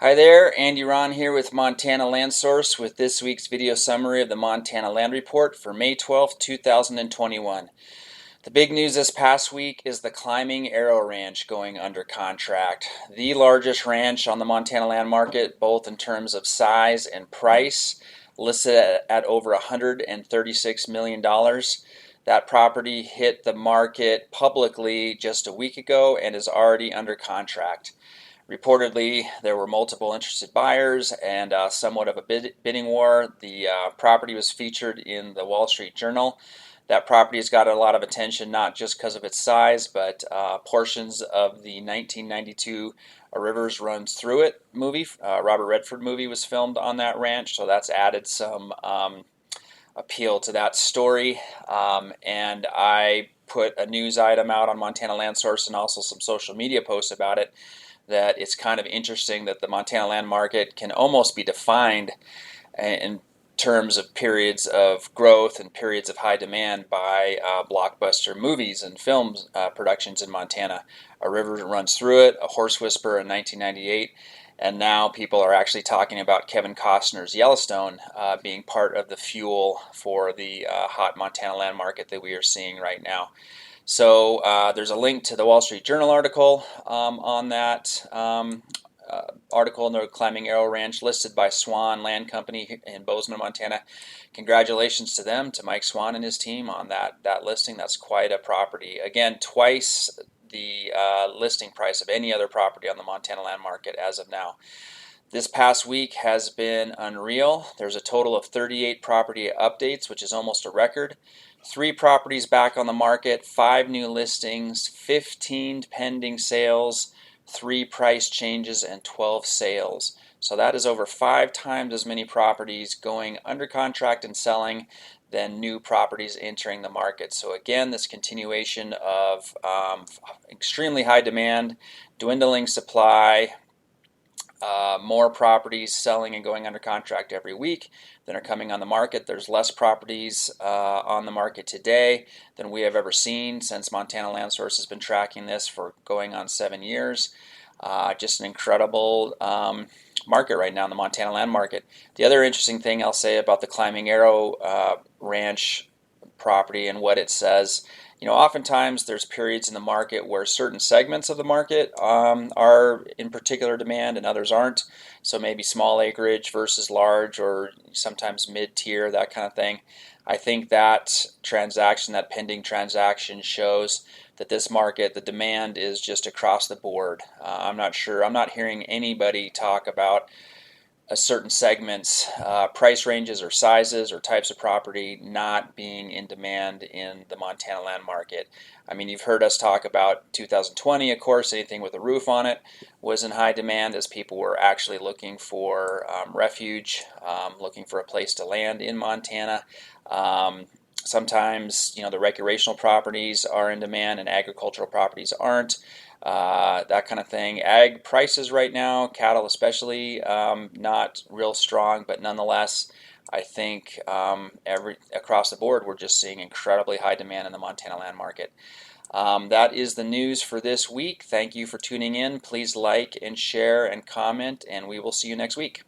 Hi there, Andy Rahn here with Montana Land Source with this week's video summary of the Montana Land Report for May 12, 2021. The big news this past week is the climbing Aero ranch going under contract. The largest ranch on the Montana land market, both in terms of size and price, listed at over $136 million. That property hit the market publicly just a week ago and is already under contract. Reportedly, there were multiple interested buyers and somewhat of a bidding war. The property was featured in the Wall Street Journal. That property has got a lot of attention, not just because of its size, but portions of the 1992 A Rivers Runs Through It movie, Robert Redford movie, was filmed on that ranch, so that's added some appeal to that story. And I put a news item out on Montana Land Source and also some social media posts about it, that it's kind of interesting that the Montana land market can almost be defined in terms of periods of growth and periods of high demand by blockbuster movies and films productions in Montana. A River Runs Through It, A Horse Whisperer in 1998, and now people are actually talking about Kevin Costner's Yellowstone being part of the fuel for the hot Montana land market that we are seeing right now. So there's a link to the Wall Street Journal article on that article in the Climbing Aero Ranch, listed by Swan Land Company in Bozeman, Montana. Congratulations to them, to Mike Swan and his team on that listing. That's quite a property. Again, twice the listing price of any other property on the Montana land market as of now. This past week has been unreal. There's a total of 38 property updates, which is almost a record. 3 properties back on the market, 5 new listings, 15 pending sales, 3 price changes, and 12 sales. So that is over 5 times as many properties going under contract and selling than new properties entering the market. So again, this continuation of extremely high demand, dwindling supply, more properties selling and going under contract every week than are coming on the market. There's less properties on the market today than we have ever seen since Montana Land Source has been tracking this for going on 7 years. Just an incredible market right now in the Montana land market. The other interesting thing I'll say about the Climbing Aero ranch property and what it says, oftentimes there's periods in the market where certain segments of the market are in particular demand and others aren't. So maybe small acreage versus large, or sometimes mid-tier, that kind of thing. I think that transaction, that pending transaction, shows that this market, the demand is just across the board. I'm not hearing anybody talk about a certain segment's price ranges or sizes or types of property not being in demand in the Montana land market. I mean, you've heard us talk about 2020, of course. Anything with a roof on it was in high demand as people were actually looking for refuge, looking for a place to land in Montana. Sometimes, the recreational properties are in demand and agricultural properties aren't. That kind of thing. Ag prices right now, cattle especially, not real strong, but nonetheless, I think across the board we're just seeing incredibly high demand in the Montana land market. That is the news for this week. Thank you for tuning in. Please like and share and comment, and we will see you next week.